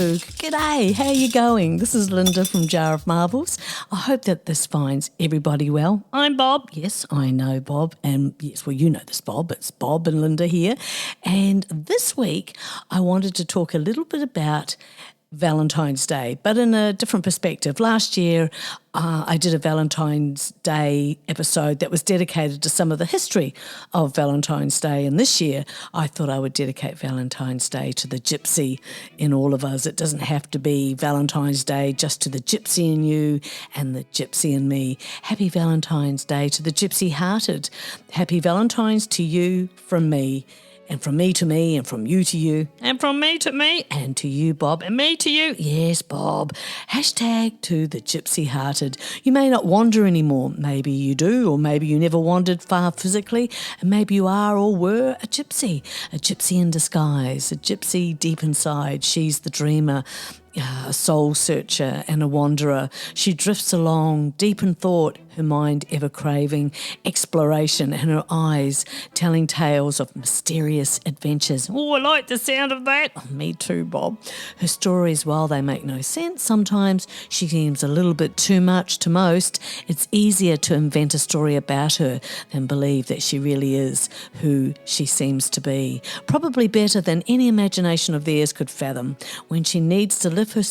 Hello, g'day, how you going? This is Linda from Jar of Marbles. I hope that this finds everybody well. I'm Bob. Yes, I know Bob. And yes, well, you know this Bob. It's Bob and Linda here. And this week I wanted to talk a little bit about Valentine's Day, but in a different perspective. Last year, I did a Valentine's Day episode that was dedicated to some of the history of Valentine's Day, and this year I thought I would dedicate Valentine's Day to the gypsy in all of us. It doesn't have to be Valentine's Day just to the gypsy in you and the gypsy in me. Happy Valentine's Day to the gypsy-hearted. Happy Valentine's to you from me. And from me to me, and from you to you, and from me to me, and to you, Bob, and me to you. Yes, Bob. Hashtag to the gypsy-hearted. You may not wander anymore. Maybe you do, or maybe you never wandered far physically, and maybe you are or were a gypsy in disguise, a gypsy deep inside. She's the dreamer, a soul searcher and a wanderer. She drifts along, deep in thought, her mind ever craving exploration, and her eyes telling tales of mysterious adventures. Oh, I like the sound of that. Oh, me too, Bob. Her stories, while they make no sense, sometimes she seems a little bit too much to most. It's easier to invent a story about her than believe that she really is who she seems to be. Probably better than any imagination of theirs could fathom. When she needs to lift her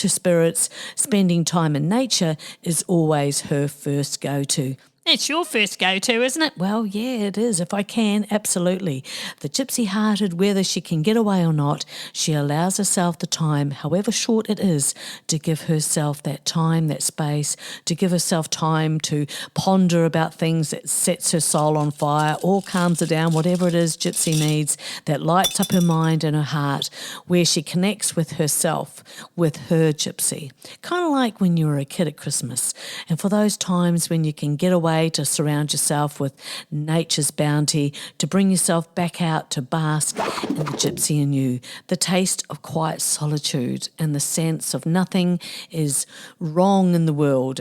spirits, spending time in nature is always her first go-to. It's your first go-to, isn't it? Well, yeah, it is. If I can, absolutely. The gypsy-hearted, whether she can get away or not, she allows herself the time, however short it is, to give herself that time, that space, to give herself time to ponder about things that sets her soul on fire or calms her down, whatever it is gypsy needs, that lights up her mind and her heart, where she connects with herself, with her gypsy. Kind of like when you were a kid at Christmas. And for those times when you can get away to surround yourself with nature's bounty, to bring yourself back out to bask in the gypsy in you, the taste of quiet solitude and the sense of nothing is wrong in the world,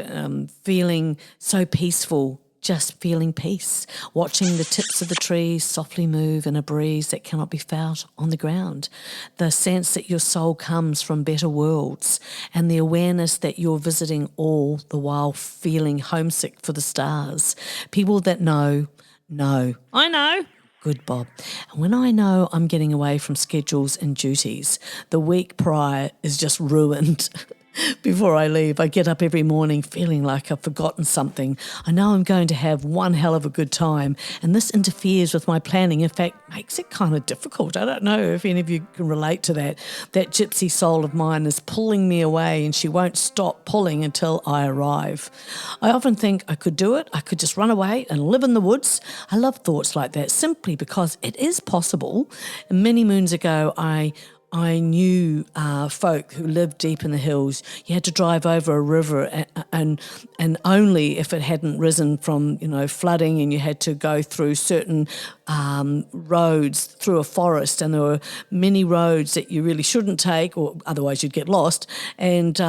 feeling so peaceful, just feeling peace, watching the tips of the trees softly move in a breeze that cannot be felt on the ground, the sense that your soul comes from better worlds, and the awareness that you're visiting all the while feeling homesick for the stars. People that know. I know. Good, Bob. And when I know I'm getting away from schedules and duties, the week prior is just ruined. Before I leave, I get up every morning feeling like I've forgotten something. I know I'm going to have one hell of a good time, and this interferes with my planning. In fact, makes it kind of difficult. I don't know if any of you can relate to that. That gypsy soul of mine is pulling me away, and she won't stop pulling until I arrive. I often think I could do it. I could just run away and live in the woods. I love thoughts like that simply because it is possible. Many moons ago, I knew folk who lived deep in the hills. You had to drive over a river and only if it hadn't risen from, flooding, and you had to go through certain roads through a forest, and there were many roads that you really shouldn't take, or otherwise you'd get lost. And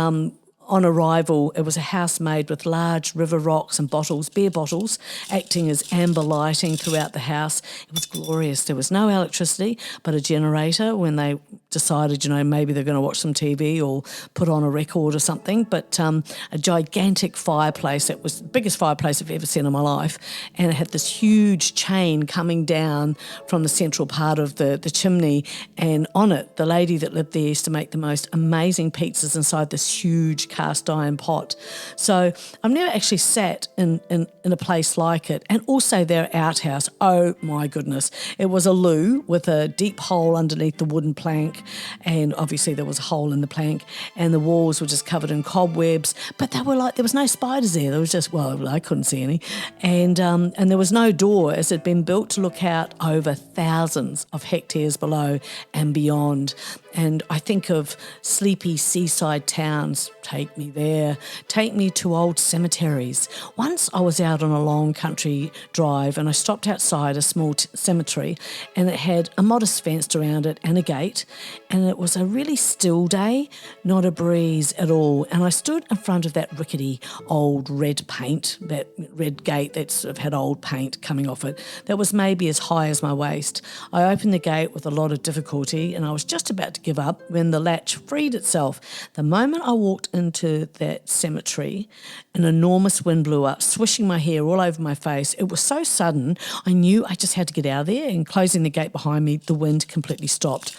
on arrival, it was a house made with large river rocks and beer bottles, acting as amber lighting throughout the house. It was glorious. There was no electricity, but a generator when they decided, maybe they're going to watch some TV or put on a record or something. But a gigantic fireplace. It was the biggest fireplace I've ever seen in my life. And it had this huge chain coming down from the central part of the chimney. And on it, the lady that lived there used to make the most amazing pizzas inside this huge cast iron pot. So I've never actually sat in a place like it. And also their outhouse, oh my goodness. It was a loo with a deep hole underneath the wooden plank, and obviously there was a hole in the plank, and the walls were just covered in cobwebs, but they were like, there was no spiders there. There was just, well, I couldn't see any. And there was no door, as it had been built to look out over thousands of hectares below and beyond. And I think of sleepy seaside towns. Take me there. Take me to old cemeteries. Once I was out on a long country drive and I stopped outside a small cemetery, and it had a modest fence around it and a gate, and it was a really still day, not a breeze at all. And I stood in front of that rickety old red paint, that red gate that sort of had old paint coming off it, that was maybe as high as my waist. I opened the gate with a lot of difficulty, and I was just about to give up when the latch freed itself. The moment I walked into that cemetery, an enormous wind blew up, swishing my hair all over my face. It was so sudden, I knew I just had to get out of there, and closing the gate behind me, the wind completely stopped.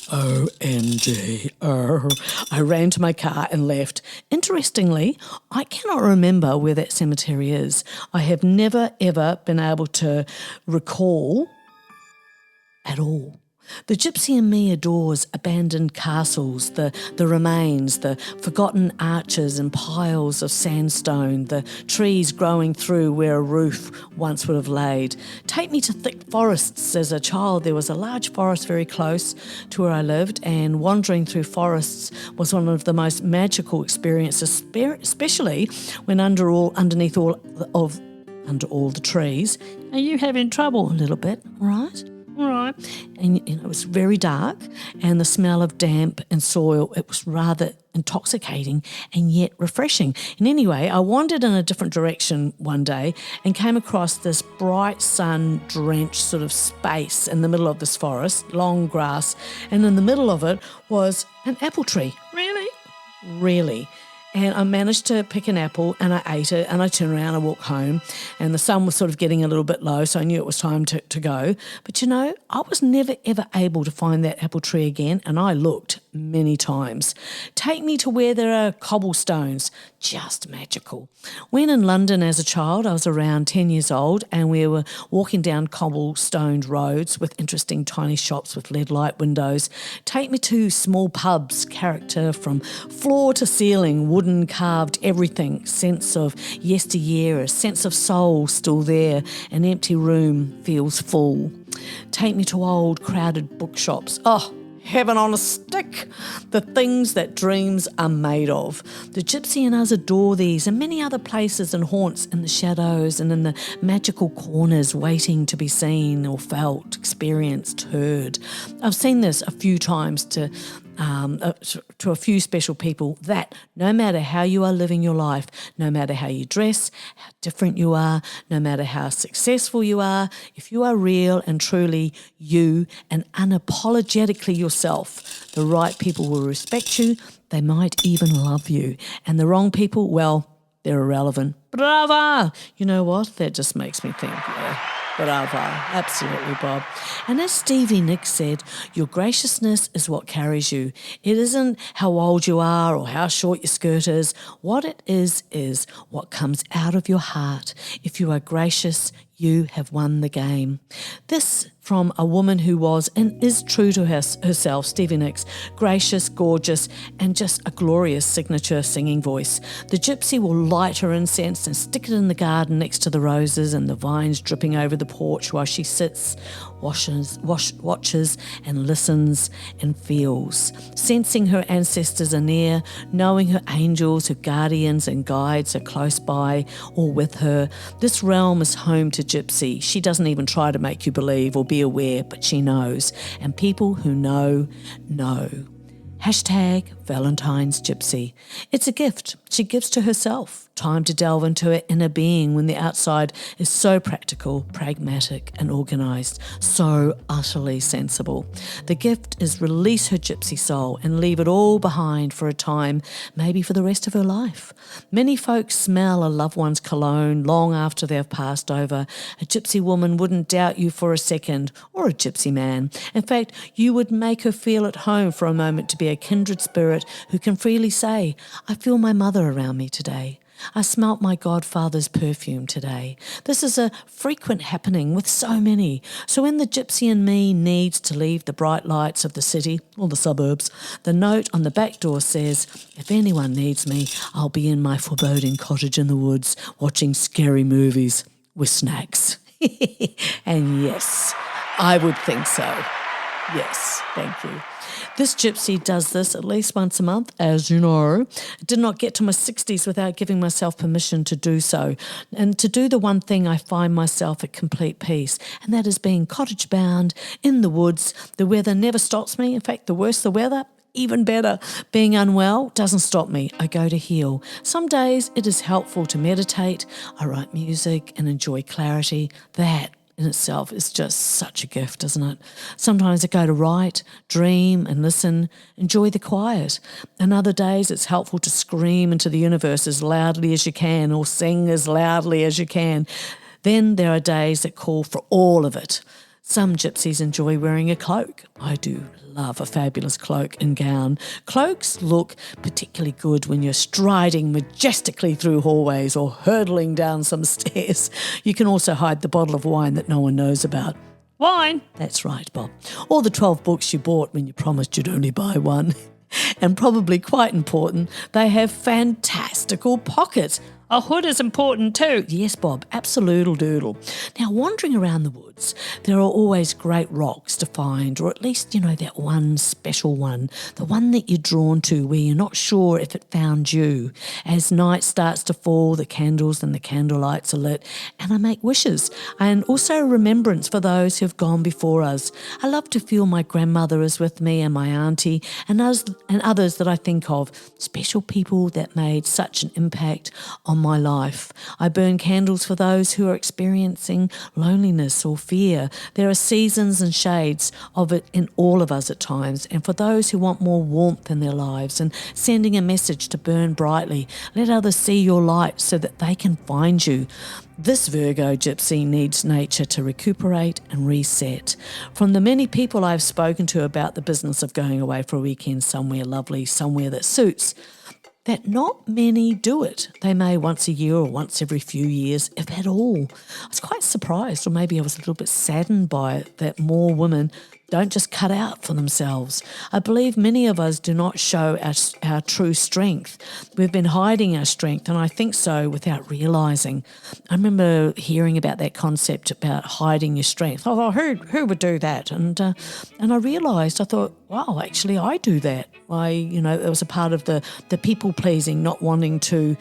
OMG. I ran to my car and left. Interestingly, I cannot remember where that cemetery is. I have never, ever been able to recall at all. The gypsy in me adores abandoned castles, the remains, the forgotten arches and piles of sandstone, the trees growing through where a roof once would have laid. Take me to thick forests. As a child, there was a large forest very close to where I lived, and wandering through forests was one of the most magical experiences, especially when under all the trees. Are you having trouble a little bit, right? Right. And it was very dark, and the smell of damp and soil, it was rather intoxicating and yet refreshing. And anyway, I wandered in a different direction one day and came across this bright sun-drenched sort of space in the middle of this forest, long grass, and in the middle of it was an apple tree. Really. And I managed to pick an apple and I ate it, and I turned around and walked home, and the sun was sort of getting a little bit low, so I knew it was time to go. But I was never ever able to find that apple tree again, and I looked many times. Take me to where there are cobblestones. Just magical. When in London as a child, I was around 10 years old, and we were walking down cobblestoned roads with interesting tiny shops with lead light windows. Take me to small pubs, character from floor to ceiling, wooden carved everything, sense of yesteryear, a sense of soul still there, an empty room feels full. Take me to old crowded bookshops. Oh, heaven on a stick, the things that dreams are made of. The gypsy in us adore these and many other places and haunts in the shadows and in the magical corners waiting to be seen or felt, experienced, heard. I've seen this a few times to a few special people, that no matter how you are living your life, no matter how you dress, how different you are, no matter how successful you are, if you are real and truly you and unapologetically yourself, the right people will respect you, they might even love you. And the wrong people, well, they're irrelevant. Brava! You know what? That just makes me think, yeah. Bravo, absolutely, Bob. And as Stevie Nicks said, your graciousness is what carries you. It isn't how old you are or how short your skirt is. What it is what comes out of your heart. If you are gracious, you have won the game. This from a woman who was and is true to herself, Stevie Nicks, gracious, gorgeous, and just a glorious signature singing voice. The gypsy will light her incense and stick it in the garden next to the roses and the vines dripping over the porch while she sits, watches and listens and feels, sensing her ancestors are near, knowing her angels, her guardians and guides are close by or with her. This realm is home to gypsy. She doesn't even try to make you believe or be aware, but she knows. And people who know. #Valentine's Gypsy. It's a gift she gives to herself. Time to delve into her inner being when the outside is so practical, pragmatic and organised, so utterly sensible. The gift is release her gypsy soul and leave it all behind for a time, maybe for the rest of her life. Many folks smell a loved one's cologne long after they've passed over. A gypsy woman wouldn't doubt you for a second, or a gypsy man. In fact, you would make her feel at home for a moment to be a kindred spirit who can freely say, I feel my mother around me today. I smelt my godfather's perfume today. This is a frequent happening with so many. So when the gypsy in me needs to leave the bright lights of the city or the suburbs, the note on the back door says, if anyone needs me, I'll be in my foreboding cottage in the woods watching scary movies with snacks. And yes, I would think so. Yes, thank you. This gypsy does this at least once a month, as you know. I did not get to my 60s without giving myself permission to do so, and to do the one thing I find myself at complete peace, and that is being cottage bound in the woods. The weather never stops me. In fact, the worse the weather, even better. Being unwell doesn't stop me. I go to heal. Some days it is helpful to meditate. I write music and enjoy clarity. That in itself is just such a gift, isn't it? Sometimes I go to write, dream and listen, enjoy the quiet. And other days it's helpful to scream into the universe as loudly as you can or sing as loudly as you can. Then there are days that call for all of it. Some gypsies enjoy wearing a cloak. I do love a fabulous cloak and gown. Cloaks look particularly good when you're striding majestically through hallways or hurtling down some stairs. You can also hide the bottle of wine that no one knows about. Wine? That's right, Bob. Or the 12 books you bought when you promised you'd only buy one. And probably quite important, they have fantastical pockets. A hood is important too. Yes, Bob, absolute doodle. Now, wandering around the woods, there are always great rocks to find, or at least, that one special one, the one that you're drawn to where you're not sure if it found you. As night starts to fall, the candles and the candlelights are lit, and I make wishes, and also remembrance for those who have gone before us. I love to feel my grandmother is with me and my auntie and others that I think of, special people that made such an impact on my life. I burn candles for those who are experiencing loneliness or fear. There are seasons and shades of it in all of us at times, and for those who want more warmth in their lives and sending a message to burn brightly, let others see your light so that they can find you. This Virgo gypsy needs nature to recuperate and reset. From the many people I've spoken to about the business of going away for a weekend somewhere lovely, somewhere that suits, that not many do it. They may once a year or once every few years, if at all. I was quite surprised, or maybe I was a little bit saddened by it, that more women don't just cut out for themselves. I believe many of us do not show our true strength. We've been hiding our strength, and I think so without realising. I remember hearing about that concept about hiding your strength. I thought, who would do that? And I realised, I thought, wow, actually I do that. It was a part of the people pleasing, not wanting to,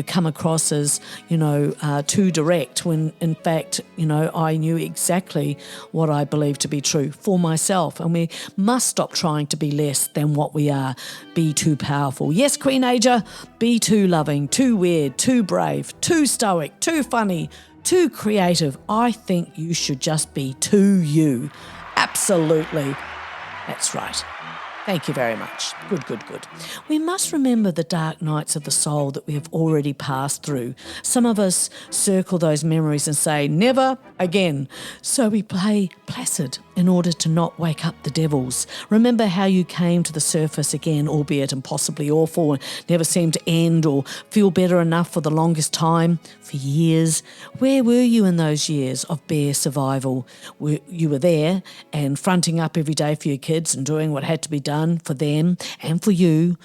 come across as, too direct when in fact, I knew exactly what I believed to be true for myself. And we must stop trying to be less than what we are, be too powerful. Yes, Queen Asia, be too loving, too weird, too brave, too stoic, too funny, too creative. I think you should just be too you. Absolutely. That's right. Thank you very much. Good. We must remember the dark nights of the soul that we have already passed through. Some of us circle those memories and say, never again. So we play placid in order to not wake up the devils. Remember how you came to the surface again, albeit impossibly awful, and never seemed to end or feel better enough for the longest time, for years. Where were you in those years of bare survival? You were there and fronting up every day for your kids and doing what had to be done for them and for you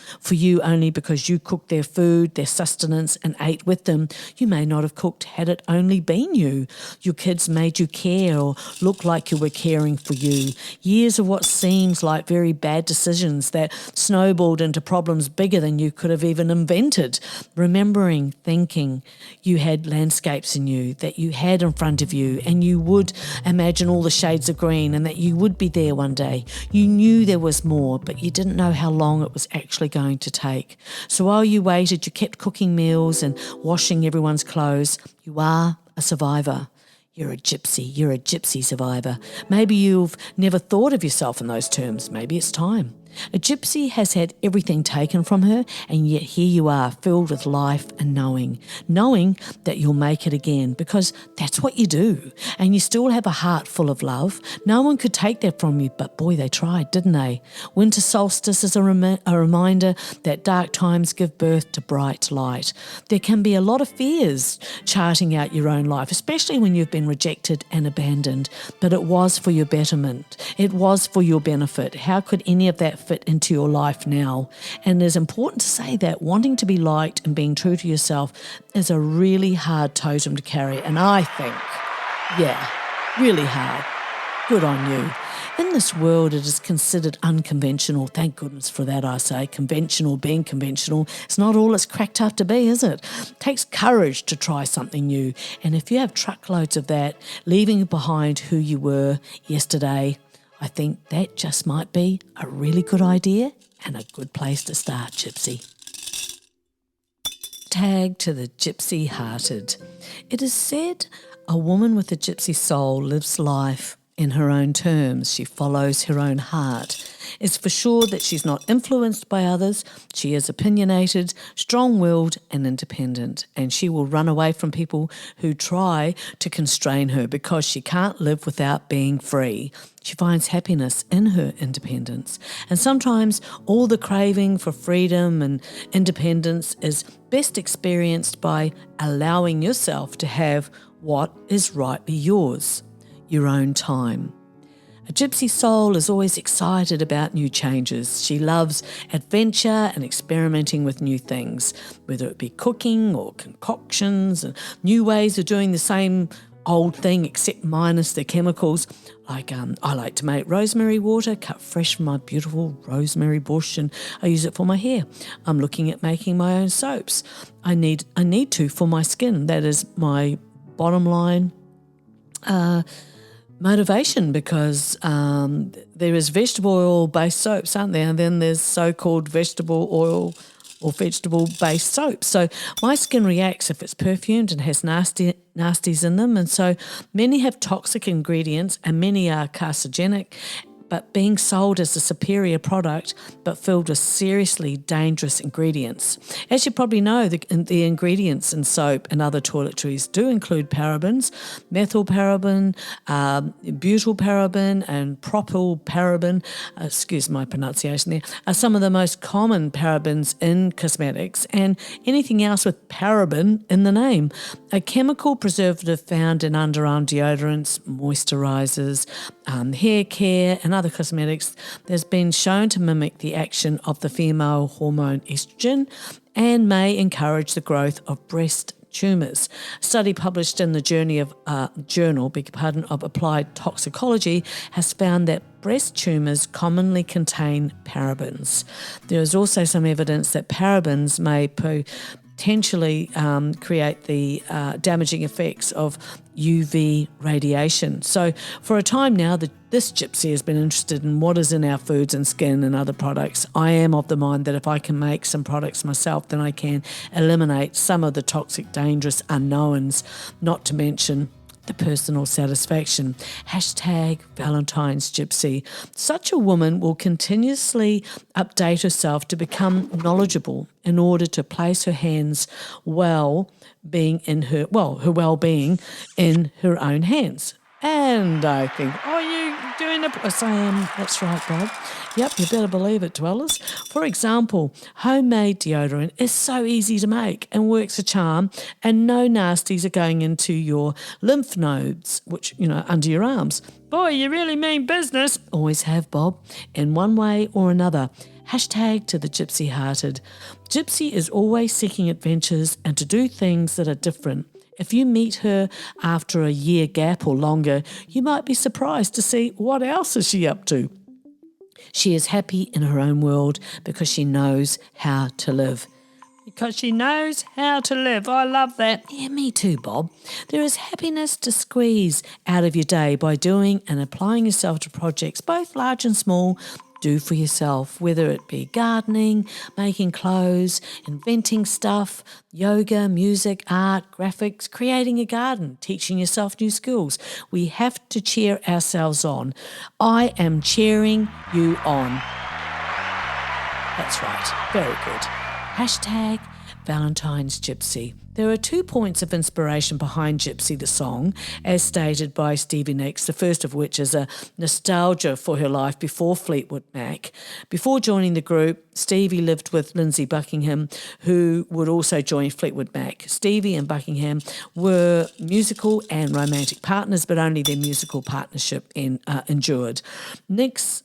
only because you cooked their food, their sustenance and ate with them. You may not have cooked had it only been you. Your kids made you care or look like you were caring for you. Years of what seems like very bad decisions that snowballed into problems bigger than you could have even invented. Remembering, thinking you had landscapes in you that you had in front of you and you would imagine all the shades of green and that you would be there one day. You knew there was more, but you didn't know how long it was actually going to take. So while you waited, you kept cooking meals and washing everyone's clothes. You are a survivor. You're a gypsy survivor. Maybe you've never thought of yourself in those terms. Maybe it's time. A gypsy has had everything taken from her, and yet here you are, filled with life and knowing that you'll make it again, because that's what you do. And you still have a heart full of love. No one could take that from you, but boy, they tried, didn't they? Winter solstice is a reminder that dark times give birth to bright light. There can be a lot of fears charting out your own life, especially when you've been rejected and abandoned, but it was for your betterment. It was for your benefit. How could any of that fit into your life now? And it is important to say that wanting to be liked and being true to yourself is a really hard totem to carry. And I think, really hard. Good on you. In this world, it is considered unconventional. Thank goodness for that, I say. Conventional, being conventional, it's not all it's cracked up to be, is it? It takes courage to try something new. And if you have truckloads of that, leaving behind who you were yesterday, I think that just might be a really good idea and a good place to start, Gypsy. Tag to the gypsy-hearted. It is said A woman with a gypsy soul lives life in her own terms. She follows her own heart. It's for sure that she's not influenced by others. She is opinionated, strong-willed and independent, and she will run away from people who try to constrain her because she can't live without being free. She finds happiness in her independence, and sometimes all the craving for freedom and independence is best experienced by allowing yourself to have what is rightly yours, your own time. A gypsy soul is always excited about new changes. She loves adventure and experimenting with new things, whether it be cooking or concoctions and new ways of doing the same old thing except minus the chemicals. Like I like to make rosemary water, cut fresh from my beautiful rosemary bush, and I use it for my hair. I'm looking at making my own soaps. I need to for my skin. That is my bottom line motivation, because there is vegetable oil-based soaps, aren't there? And then there's so-called vegetable oil or vegetable-based soaps. So my skin reacts if it's perfumed and has nasties in them. And so many have toxic ingredients and many are carcinogenic, but being sold as a superior product but filled with seriously dangerous ingredients. As you probably know, the ingredients in soap and other toiletries do include parabens, methylparaben, butylparaben and propylparaben, excuse my pronunciation there, are some of the most common parabens in cosmetics and anything else with paraben in the name. A chemical preservative found in underarm deodorants, moisturisers, hair care and other cosmetics that's been shown to mimic the action of the female hormone estrogen and may encourage the growth of breast tumours. A study published in the Journal of Applied Toxicology has found that breast tumours commonly contain parabens. There is also some evidence that parabens may potentially create the damaging effects of UV radiation. So for a time now, this gypsy has been interested in what is in our foods and skin and other products. I am of the mind that if I can make some products myself, then I can eliminate some of the toxic, dangerous unknowns, not to mention the personal satisfaction. Hashtag Valentine's Gypsy. Such a woman will continuously update herself to become knowledgeable in order to place her hands her well-being in her own hands. And I think, are you doing yes, I am. That's right, Bob. Yep, you better believe it, dwellers. For example, homemade deodorant is so easy to make and works a charm, and no nasties are going into your lymph nodes, which, under your arms. Boy, you really mean business. Always have, Bob, in one way or another. Hashtag to the gypsy-hearted. Gypsy is always seeking adventures and to do things that are different. If you meet her after a year gap or longer, you might be surprised to see what else is she up to. She is happy in her own world because she knows how to live. Because she knows how to live. I love that. Yeah, me too, Bob. There is happiness to squeeze out of your day by doing and applying yourself to projects, both large and small. Do for yourself, whether it be gardening, making clothes, inventing stuff, yoga, music, art, graphics, creating a garden, teaching yourself new skills. We have to cheer ourselves on. I am cheering you on. That's right. Very good. Hashtag Valentine's Gypsy. There are 2 points of inspiration behind Gypsy the song, as stated by Stevie Nicks, the first of which is a nostalgia for her life before Fleetwood Mac. Before joining the group, Stevie lived with Lindsay Buckingham, who would also join Fleetwood Mac. Stevie and Buckingham were musical and romantic partners, but only their musical partnership endured. Nicks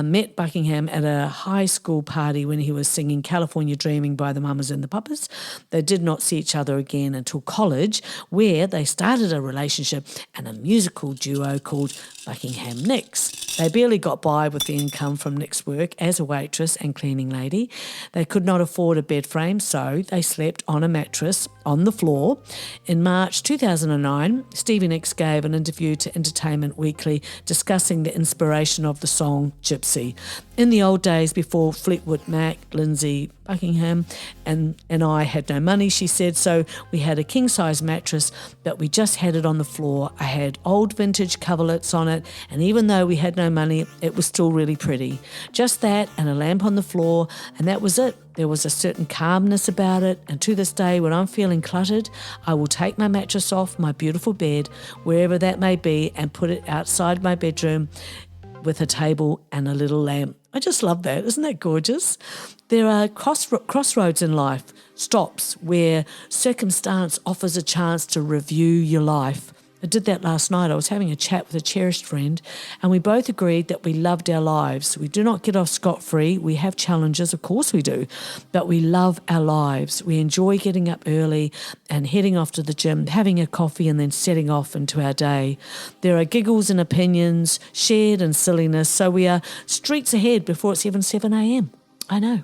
met Buckingham at a high school party when he was singing California Dreaming by the Mamas and the Papas. They did not see each other again until college, where they started a relationship and a musical duo called Buckingham Nicks. They barely got by with the income from Nicks' work as a waitress and cleaning lady. They could not afford a bed frame, so they slept on a mattress on the floor. In March 2009, Stevie Nicks gave an interview to Entertainment Weekly discussing the inspiration of the song Gypsy. In the old days before Fleetwood Mac, Lindsay Buckingham, and I had no money, she said, so we had a king-size mattress, but we just had it on the floor. I had old vintage coverlets on it, and even though we had no money, it was still really pretty. Just that and a lamp on the floor, and that was it. There was a certain calmness about it, and to this day, when I'm feeling cluttered, I will take my mattress off my beautiful bed, wherever that may be, and put it outside my bedroom with a table and a little lamp. I just love that. Isn't that gorgeous? There are crossroads in life, stops where circumstance offers a chance to review your life. I did that last night. I was having a chat with a cherished friend, and we both agreed that we loved our lives. We do not get off scot-free. We have challenges, of course we do, but we love our lives. We enjoy getting up early and heading off to the gym, having a coffee, and then setting off into our day. There are giggles and opinions, shared and silliness, so we are streets ahead before it's even 7 a.m. I know.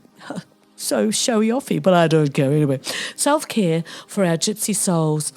So showy offy, but I don't care anyway. Self-care for our gypsy souls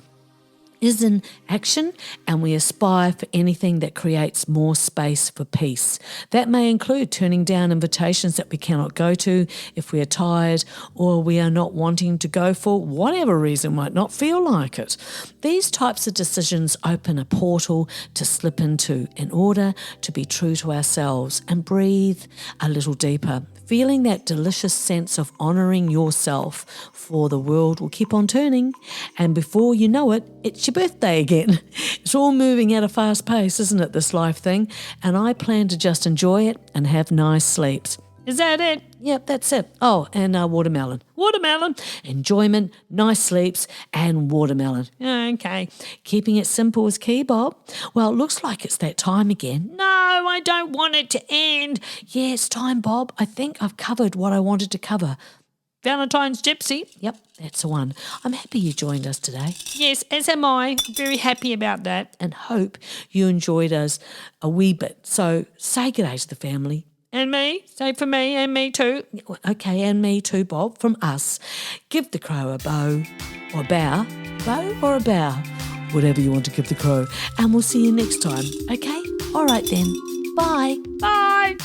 is in action, and we aspire for anything that creates more space for peace. That may include turning down invitations that we cannot go to if we are tired or we are not wanting to go for whatever reason, might not feel like it. These types of decisions open a portal to slip into in order to be true to ourselves and breathe a little deeper, feeling that delicious sense of honouring yourself, for the world will keep on turning, and before you know it, it's your birthday again. It's all moving at a fast pace, isn't it, this life thing? And I plan to just enjoy it and have nice sleeps. Is that it? Yep, that's it. Oh, and watermelon. Watermelon, enjoyment, nice sleeps, and watermelon. Okay. Keeping it simple is key, Bob. Well, it looks like it's that time again. No, I don't want it to end. Yeah, it's time, Bob. I think I've covered what I wanted to cover. Valentine's Gypsy. Yep, that's the one. I'm happy you joined us today. Yes, as am I. Very happy about that. And hope you enjoyed us a wee bit. So say good day to the family. And me. Say for me and me too. Okay, and me too, Bob, from us. Give the crow a bow or a bow. Bow or a bow. Whatever you want to give the crow. And we'll see you next time, okay? All right then. Bye. Bye.